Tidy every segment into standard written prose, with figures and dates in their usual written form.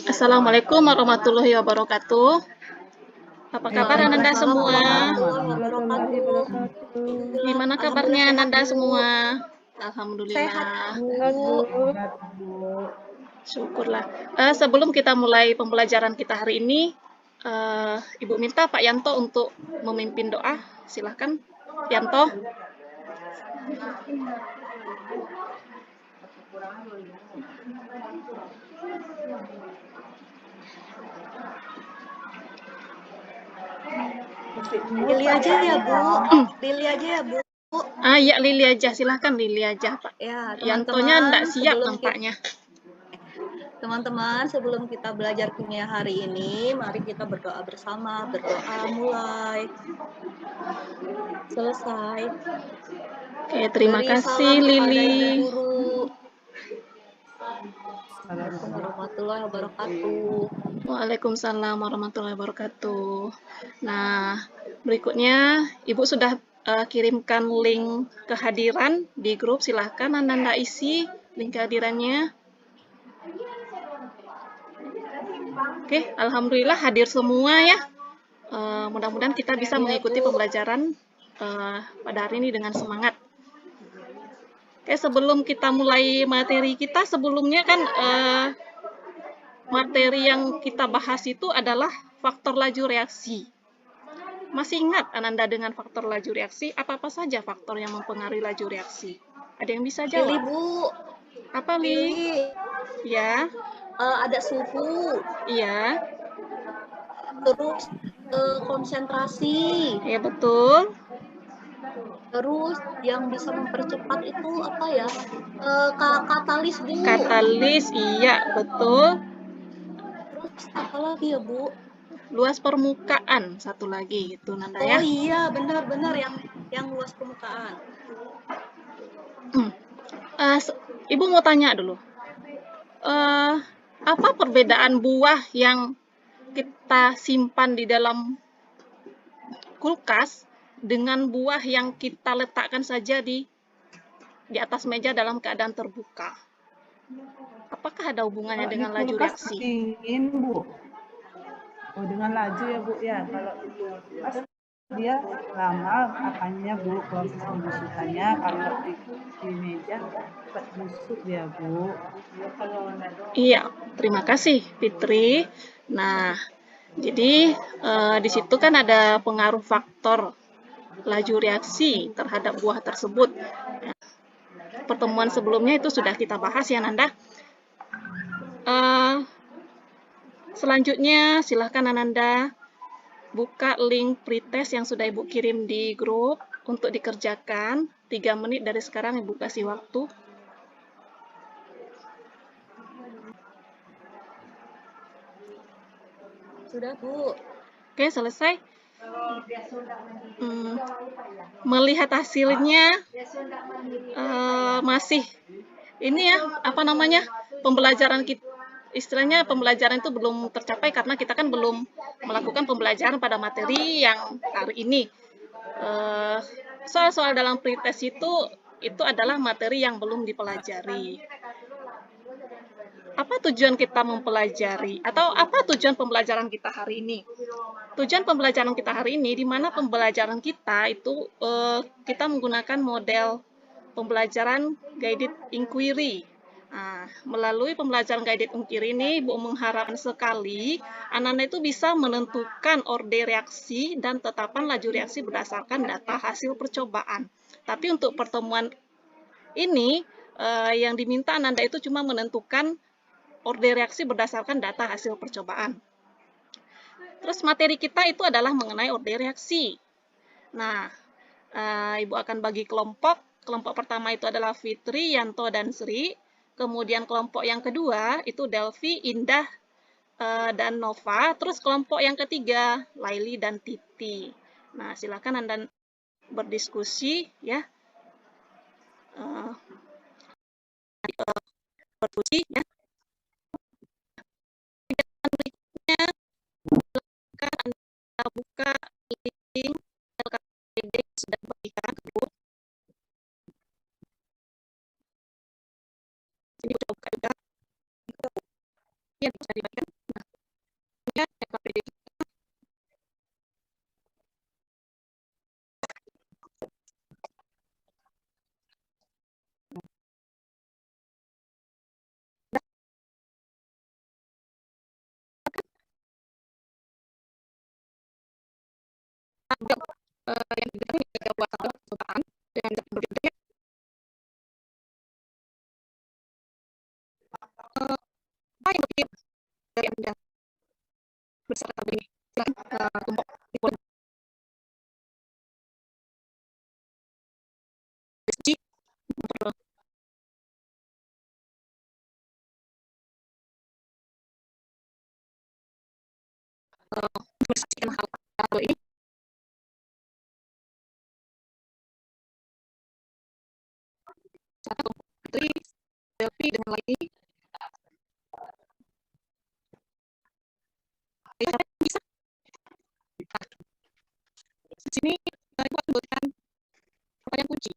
Assalamualaikum warahmatullahi wabarakatuh. Apa kabar Ananda Waalaikumsalam semua? warahmatullahi wabarakatuh. Alhamdulillah, Gimana alhamdulillah kabarnya sehat, Ananda Bu. semua? Sehat, Alhamdulillah. Bu. Syukurlah. Sebelum kita mulai pembelajaran kita hari ini, Ibu minta Pak Yanto untuk memimpin doa. Silahkan, Yanto. Lili aja ya, Bu. Lili aja ya, Bu. Ya Lili aja, silahkan Lili aja Pak. Ya, Yantonya teman-teman, enggak siap nampaknya. Teman-teman, sebelum kita belajar kimia hari ini, mari kita berdoa bersama. Berdoa mulai. Selesai. Oke, terima Beri kasih salam kepada Lili. Ibu Guru. Assalamualaikum warahmatullahi wabarakatuh. Waalaikumsalam warahmatullahi wabarakatuh. Nah, berikutnya Ibu sudah kirimkan link kehadiran di grup. Silahkan Ananda isi link kehadirannya. Oke, alhamdulillah hadir semua ya. Mudah-mudahan kita bisa mengikuti pembelajaran pada hari ini dengan semangat. Oke, sebelum kita mulai materi kita, sebelumnya kan materi yang kita bahas itu adalah faktor laju reaksi. Masih ingat Ananda dengan faktor laju reaksi? Apa-apa saja faktor yang mempengaruhi laju reaksi? Ada yang bisa jawab? Lili, Bu. Apa, Li? Lili. Ya. Ada suhu. Iya. Terus konsentrasi. Ya, betul. Terus yang bisa mempercepat itu apa ya? Katalis, Bu. Katalis, iya, betul. Terus apa lagi ya, Bu? Luas permukaan, satu lagi gitu, Nanda ya. Oh iya, benar-benar yang luas permukaan. Ibu mau tanya dulu. Apa perbedaan buah yang kita simpan di dalam kulkas dengan buah yang kita letakkan saja di atas meja dalam keadaan terbuka? Apakah ada hubungannya dengan laju reaksi? Dingin, Bu. Oh, dengan laju ya, Bu ya. Kalau di kulkas dia lama akannya, Bu, proses pembusukannya. Kalau di meja cepat busuk ya, Bu. Iya, terima kasih Fitri. Nah, jadi di situ kan ada pengaruh faktor laju reaksi terhadap buah tersebut. Pertemuan sebelumnya itu sudah kita bahas ya, Nanda. Selanjutnya, silahkan Ananda buka link pretest yang sudah Ibu kirim di grup untuk dikerjakan. 3 menit dari sekarang Ibu kasih waktu. Sudah, Bu. Oke, selesai. Melihat hasilnya masih ini ya, apa namanya, pembelajaran kita, istilahnya pembelajaran itu belum tercapai karena kita kan belum melakukan pembelajaran pada materi yang hari ini. Soal-soal dalam pretest itu adalah materi yang belum dipelajari. Apa tujuan kita mempelajari atau apa tujuan pembelajaran kita hari ini? Tujuan pembelajaran kita hari ini, di mana pembelajaran kita itu kita menggunakan model pembelajaran guided inquiry. Nah, melalui pembelajaran guided inquiry ini, Ibu mengharapkan sekali anak-anak itu bisa menentukan orde reaksi dan tetapan laju reaksi berdasarkan data hasil percobaan. Tapi untuk pertemuan ini, yang diminta Ananda itu cuma menentukan orde reaksi berdasarkan data hasil percobaan. Terus materi kita itu adalah mengenai orde reaksi. Nah, Ibu akan bagi kelompok. Kelompok pertama itu adalah Fitri, Yanto, dan Sri. Kemudian kelompok yang kedua itu Delvi, Indah, dan Nova. Terus kelompok yang ketiga Laili dan Titi. Nah, silakan Anda berdiskusi ya. Berdiskusi ya. Berikutnya, silakan Anda buka link LKPD sudah diberikan ke grup. Ini udah buka juga. Ya, bisa dibagikan. Nah, ini ya, KPD kita. Yang diberikan ini buat percobaan dan berbeda apa yang lebih dari Anda beserta ini silakan tumpuk di kolom diskusi untuk menyaksikan hal ini. Silakan Putri, Delphi dengan lagi. Ayo, siapa yang bisa? Di sini Ibu akan berikan pertanyaan kunci.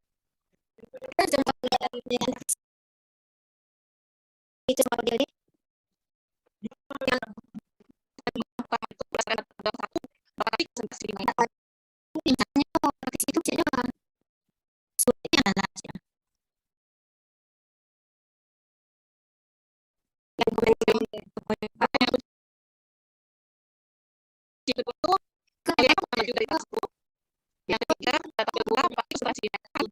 Pertama itu berdasarkan tabel 1, berarti konsentrasi 5 ini. Yang pertanyaan kunci itu kalian pertama juga dari kelas 10. Yang ketiga, tabel 2, berarti konsentrasi 5.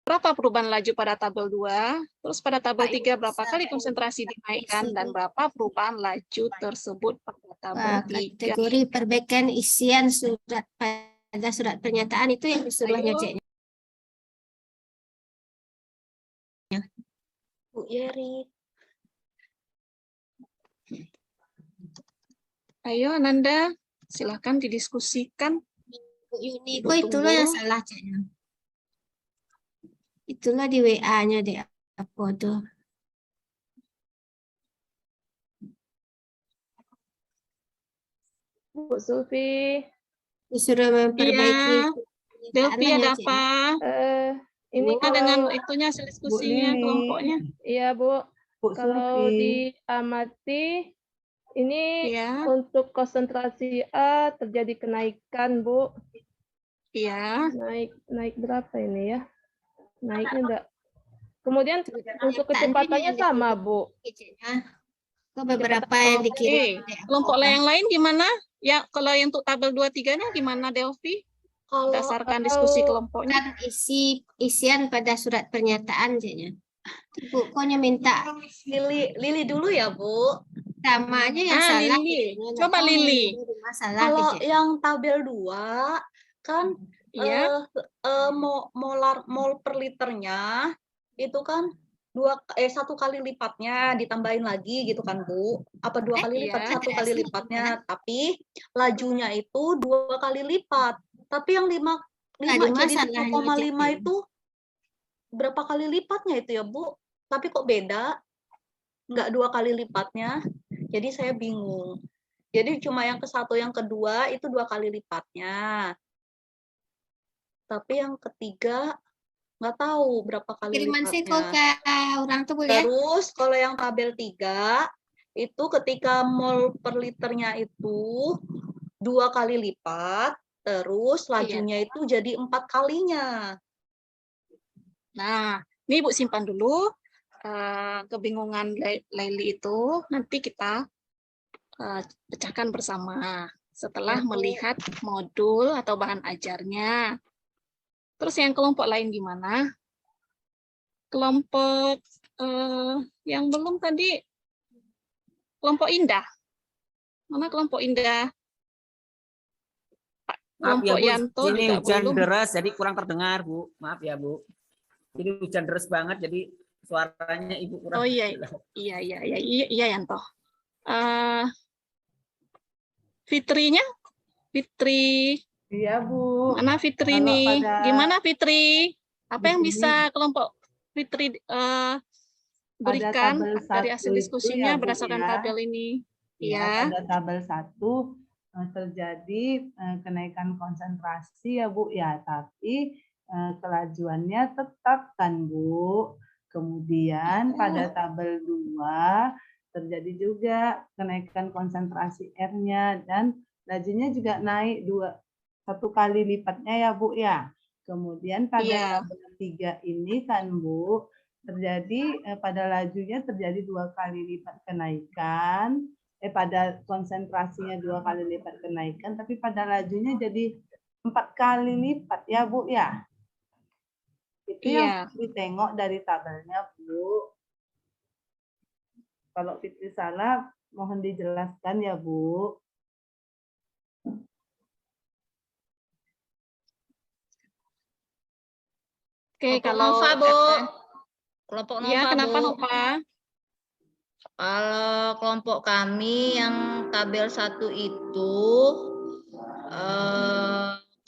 Berapa perubahan laju pada tabel 2, terus pada tabel 3 berapa kali konsentrasi dinaikkan, dan berapa perubahan laju tersebut pada tabel 3. Kategori perbaikan isian surat pada surat pernyataan itu yang disuruh ngeceknya. Bu Yeri. Ayo Ananda, silahkan didiskusikan. Bu Yuni, kok itulah yang salah ceknya. Itulah di WA-nya deh, apa tuh? Bu Sulfi, Disuruh memperbaiki. Iya, Delphi ada apa? ini Gimana dengan kalau itunya hasil diskusinya, Lili. kelompoknya? iya Bu, Bu kalau Sulfi. diamati ini Iya, untuk konsentrasi A terjadi kenaikan Bu. iya. Naik berapa ini ya? Naiknya enggak. Kemudian untuk kecepatannya sama Bu. Kok beberapa yang dikirim. Kelompok yang lain gimana? Ya, kalau yang untuk tabel 2-3-nya gimana Delphi? Berdasarkan diskusi kelompoknya. Kan isian pada surat pernyataan ceknya. Bu, koknya minta Lili dulu ya, Bu. sama aja yang salah. Lili. Ceknya. Coba Nggak tahu Lili. ini masalah Kalau Cek. yang tabel 2 kan Iya, mol per liternya itu kan 1 kali lipatnya ditambahin lagi gitu kan Bu, apa 2 kali lipat, Iya. 1 kali lipatnya, tapi lajunya itu 2 kali lipat, tapi yang 5 jadi masalahnya 7,5 Cek. itu berapa kali lipatnya itu ya Bu, tapi kok beda, nggak 2 kali lipatnya, jadi saya bingung. Jadi cuma yang ke-1 yang kedua itu 2 kali lipatnya. Tapi yang ketiga nggak tahu berapa kali Kiriman saya kok lipatnya. ke orang tuh Bu ya. Terus kalau yang tabel 3 itu ketika mol per liternya itu 2 kali lipat, terus lajunya itu jadi 4 kalinya. Nah, ini Ibu simpan dulu. Kebingungan Laili itu nanti kita pecahkan bersama setelah melihat modul atau bahan ajarnya. Terus yang kelompok lain gimana? Kelompok yang belum tadi, kelompok Indah. Mana kelompok Indah? Maaf ya Kelompok Bu, Yanto ini juga hujan belum. deras jadi kurang terdengar Bu. Maaf ya Bu. Ini hujan deras banget jadi suaranya Ibu kurang. Oh iya, iya Yanto. Fitrinya, Fitri. Iya Bu. Mana Fitri Kalau nih? pada Gimana Fitri? Apa di yang sini bisa kelompok Fitri berikan tabel dari 1 hasil itu diskusinya ya, Bu, berdasarkan ya. tabel ini? Ya, Iya. pada tabel 1 terjadi kenaikan konsentrasi ya Bu ya, tapi kelajuannya tetap kan Bu. Kemudian pada tabel 2 terjadi juga kenaikan konsentrasi R-nya dan lajunya juga naik 1 kali lipatnya ya Bu ya. Kemudian pada Iya. tabel 3 ini kan Bu terjadi pada lajunya terjadi 2 kali lipat kenaikan, pada konsentrasinya 2 kali lipat kenaikan, tapi pada lajunya jadi 4 kali lipat ya Bu ya. Itu yang Iya. ditengok dari tabelnya Bu. Kalau Fitri salah, mohon dijelaskan ya Bu. Oke, Kelompok kalau Nova, Bu. Kelompok Iya, Nova, kenapa Bu. Nova? Kalau kelompok kami yang tabel 1 itu,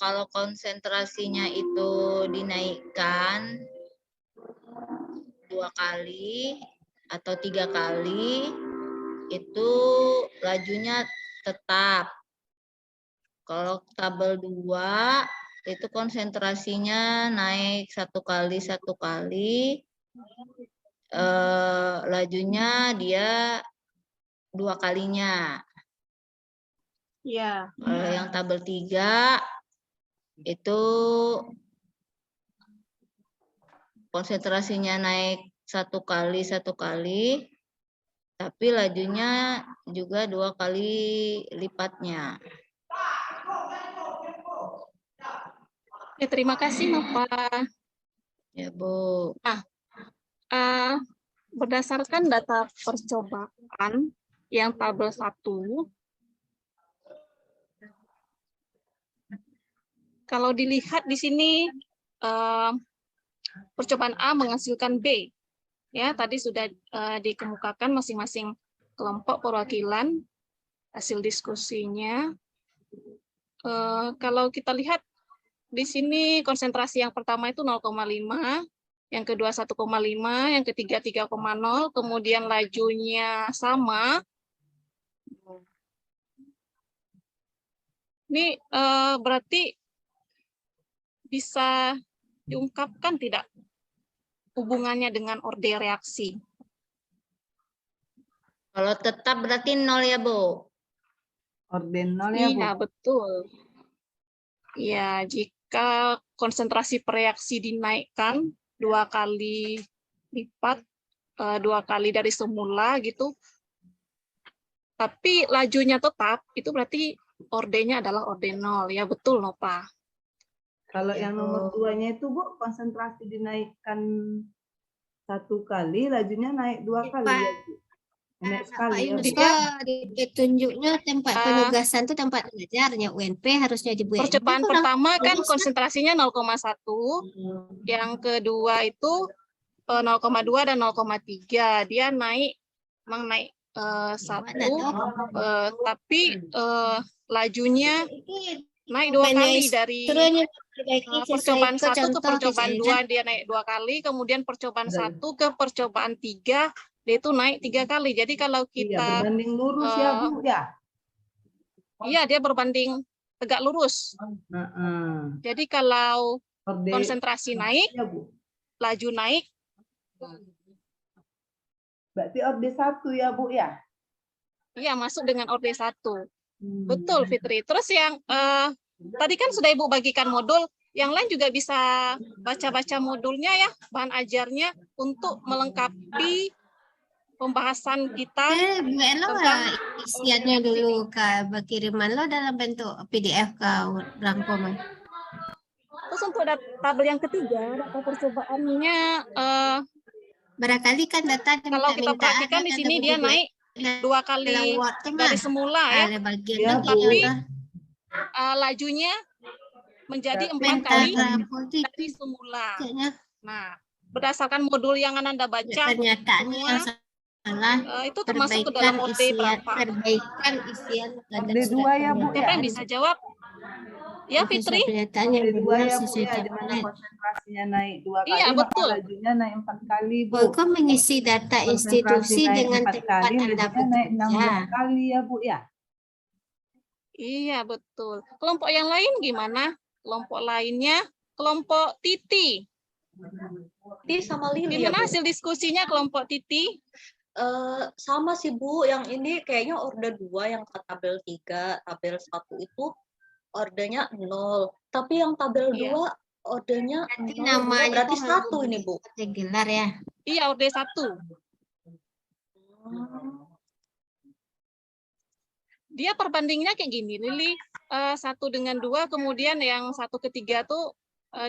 kalau konsentrasinya itu dinaikkan 2 kali atau 3 kali, itu lajunya tetap. Kalau tabel 2 itu konsentrasinya naik 1 kali, lajunya dia 2 kalinya. Iya. Kalau yang tabel 3 itu konsentrasinya naik 1 kali, tapi lajunya juga 2 kali lipatnya. Ya, terima kasih Nova. Ya, Bu. Berdasarkan data percobaan yang tabel 1, kalau dilihat di sini percobaan A menghasilkan B. Ya, tadi sudah dikemukakan masing-masing kelompok perwakilan hasil diskusinya. Kalau kita lihat di sini konsentrasi yang pertama itu 0,5, yang kedua 1,5, yang ketiga 3,0, kemudian lajunya sama. Ini berarti bisa diungkapkan tidak hubungannya dengan orde reaksi? Kalau tetap berarti 0 ya, Bu? Orden 0 ya Bu? Iya, betul. Ya, jika konsentrasi pereaksi dinaikkan 2 kali lipat, 2 kali dari semula gitu, tapi lajunya tetap, itu berarti ordenya adalah orde 0. Ya, betul, Nova. Kalau yang nomor 2-nya itu Bu, konsentrasi dinaikkan 1 kali, lajunya naik 2 kali ya Bu? Naik sekali ya Bu? Di petunjuknya tempat penugasan itu tempat belajarnya UNP harusnya di Bu. Percobaan pertama kan konsentrasinya 0,1, yang kedua itu 0,2 dan 0,3. Dia naik, memang naik 1, tapi lajunya naik 2 kali dari percobaan 1 ke percobaan 2 dia naik 2 kali, kemudian percobaan 1 ke percobaan 3 dia itu naik 3 kali. Jadi kalau kita berbanding lurus ya Bu ya? Iya, dia berbanding tegak lurus. Jadi kalau konsentrasi naik, ya, Bu? laju naik. Berarti orde 1 ya Bu ya? Iya, masuk dengan orde 1. Betul, Fitri. Terus yang tadi kan sudah Ibu bagikan modul, yang lain juga bisa baca-baca modulnya ya, bahan ajarnya untuk melengkapi pembahasan kita tentang isiannya dulu Kak, kiriman lo dalam bentuk PDF Kak, rangkuman. Terus untuk tabel yang ketiga, data percobaannya barangkali kan data kalau kita perhatikan di sini dia naik 2 kali dari semula ya, tapi lajunya menjadi 4 kali dari semula. Nah, berdasarkan modul yang Anda baca semua, itu termasuk ke dalam orde berapa? Perbaikan isian orde 2 ya Bu Siapa ya? yang bisa jawab? Ya, Fitri? Orde 2 ya Bu ya, di mana konsentrasinya naik 2 kali, Iya, betul. lajunya naik 4 kali Bu. Kok mengisi data institusi Konsentrasi naik dengan 4 tempat kali, Anda lajunya naik 16 bekerja. kali ya Bu ya? Iya, betul. Kelompok yang lain gimana? Kelompok lainnya, kelompok Titi. Titi sama Lili ya, Gimana Bu? hasil diskusinya kelompok Titi? Sama sih, Bu. Yang ini kayaknya orde 2, yang ke tabel 3, tabel 1 itu ordenya 0. Tapi yang tabel 2 Iya. ordenya Berarti 0, namanya berarti tuh 1 ini, Bu. gelar ya. Iya, orde 1. Dia perbandingannya kayak gini, Lili. 1 dengan 2, kemudian yang 1 ke 3 tuh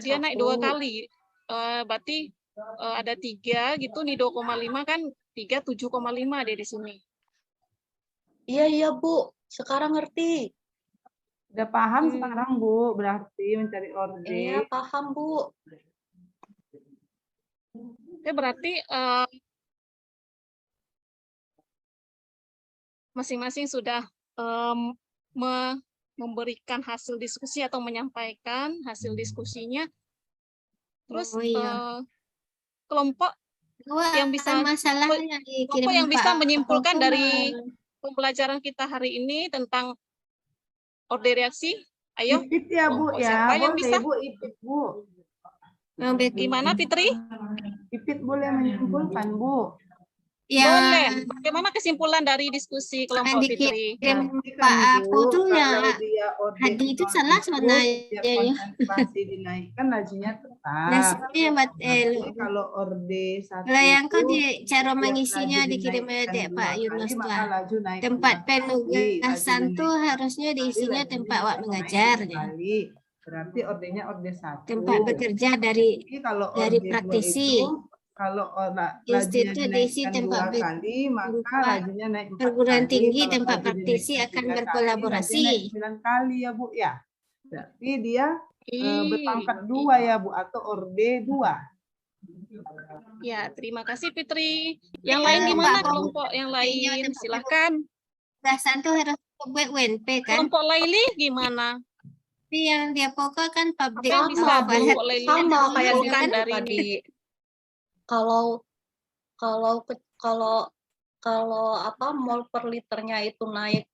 dia naik 2 1. kali. Berarti ada 3 gitu, nih 2,5 kan 3, 7,5 dia di sini. Iya, Bu. Sekarang ngerti. Udah paham sekarang, Bu, berarti mencari orde. Iya, paham, Bu. Oke, berarti masing-masing sudah memberikan hasil diskusi atau menyampaikan hasil diskusinya. Terus Oh iya. kelompok yang bisa masalah yang dikirim kelompok yang bisa Pak menyimpulkan Alfon, dari pembelajaran kita hari ini tentang orde reaksi. Ayo, Ipit ya, Bu, kelompok ya. siapa yang Boleh, bisa? Bu, ipit, Bu. yang Gimana, Fitri? Ipit boleh menyimpulkan, Bu. Boleh. Bagaimana kesimpulan dari diskusi kelompok Fitri? dikirim Berarti Pak kan, Alfon Bu, tuh ya kalau dia orde Hadi itu 0 salah itu, sebenarnya setiap ya. konsentrasi dinaikkan lajunya tetap. Nasibnya buat Tapi kalau orde 1 Lah yang kau itu, di cara setiap mengisinya laju dikirim dinaikkan Dek 2 Pak kali, Yunus maka lah. laju naik Tempat 2 kali. penugasan Laju tuh dinaik harusnya kali, diisinya lajunya tempat Wak naik mengajar 2 ya. kali. Berarti ordenya orde 1. Tempat bekerja dari Tapi kalau dari orde 2 praktisi. itu, kalau lajunya Institut diisi dinaikkan tempat 2 kali, maka tempat lajunya naik 4 perguruan kali. tinggi, Kalau tempat laju praktisi dinaikkan akan 3 kali, berkolaborasi. lajunya naik 9 kali ya, Bu, ya. Berarti dia berpangkat 2 ya, Bu, atau orde 2. Ya, terima kasih Fitri. Yang Ya, lain gimana Pak, kelompok yang Kayaknya lain? tempat Silahkan. penugasan tuh harus buat WNP kan. Kelompok Laili gimana? Tapi yang dia pokok kan Apa public yang bisa Sama, Bu. kelompok Laili Sama kayak simpulkan gitu dari ini? tadi. Kalau apa mol per liternya itu naik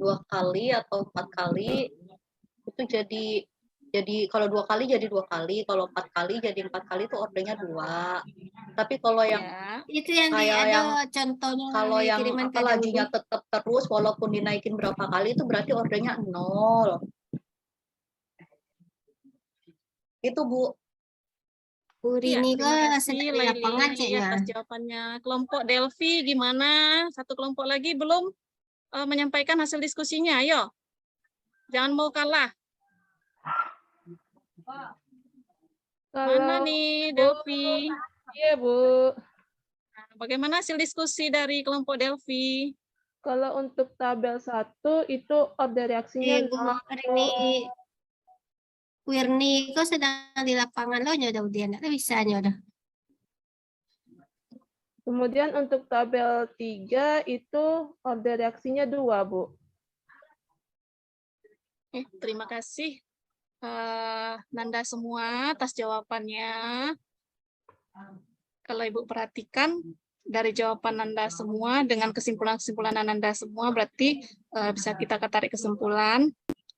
2 kali atau 4 kali, itu jadi kalau 2 kali jadi 2 kali, kalau 4 kali jadi 4 kali itu ordenya 2. Tapi kalau yang Ya, itu yang kayak ada yang contohnya kalau yang kiriman apa lajunya tetap terus walaupun dinaikin berapa kali itu berarti ordenya 0. Itu, Bu. Bu iya, Rini terima kok kasih sedang di Laili lapangan kayaknya. atas jawabannya. Kelompok Delphi gimana? Satu kelompok lagi belum menyampaikan hasil diskusinya. Ayo, jangan mau kalah. Mana Kalau nih Delphi? iya, Bu. Bagaimana hasil diskusi dari kelompok Delphi? Kalau untuk tabel 1 itu orde reaksinya Bu Rini Wirni kok sedang di lapangan lo nyoda dia nggak bisa nyoda. Kemudian untuk tabel 3 itu orde reaksinya 2, Bu. Terima kasih Nanda semua atas jawabannya. Kalau Ibu perhatikan dari jawaban Nanda semua dengan kesimpulan-kesimpulan Nanda semua berarti bisa kita tarik kesimpulan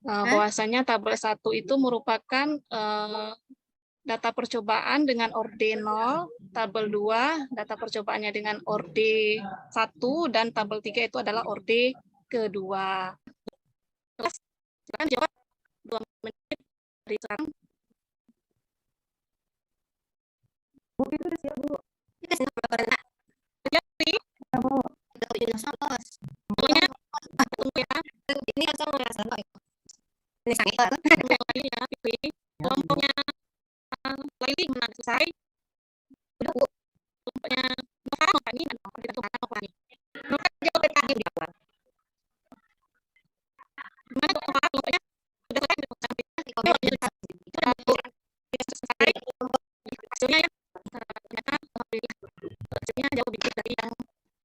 bahwasanya tabel 1 itu merupakan data percobaan dengan orde 0, tabel 2 data percobaannya dengan orde 1 dan tabel 3 itu adalah orde kedua. Silakan jawab 2 menit dari sekarang. Bu, itu udah siap, Bu. Jadi, pokoknya tunggu ya. Ini kan sama ini Yang lain ya, Fitri. Kelompoknya Laili mana selesai? Udah, Bu. Kelompoknya Nova ini ada nomor kita tuh Nova nih. Nova jawab tadi di awal. Gimana Nova? Kelompoknya sudah selesai selesai. Hasilnya ya. Ternyata alhamdulillah hasilnya jauh lebih baik dari yang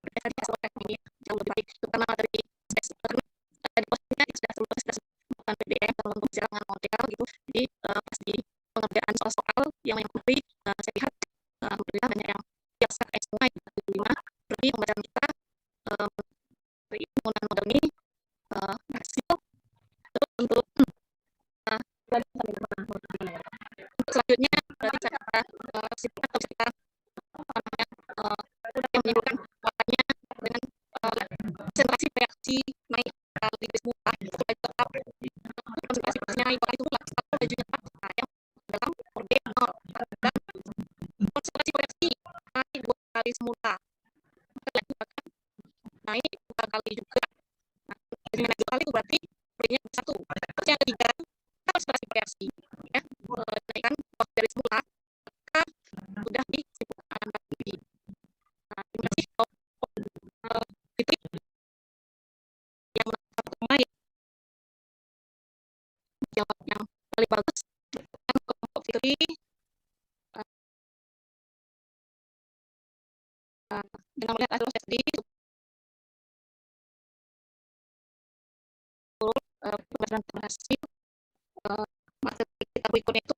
berdasarkan hasil teknik ini. Jauh lebih baik terutama dari di posnya sudah bukan PDF kalau untuk silangan model gitu. Jadi pas di pengerjaan soal-soal yang memberi saya lihat alhamdulillah banyak yang biasa semua itu 5. Berarti pembacaan kita dari penggunaan model ini berhasil dari semula. Maka lagi akan naik 2 kali juga. Nah, dengan naik 2 kali itu berarti V-nya 1. Terus yang ketiga, kita harus variasi. Ya. Naikkan waktu dari semula, maka sudah disimpulkan lagi. Nah, gimana sih kalau itu yang pertama ya jawab yang paling bagus kan kelompok Fitri dengan melihat hasil tadi pembelajaran berhasil materi kita berikutnya itu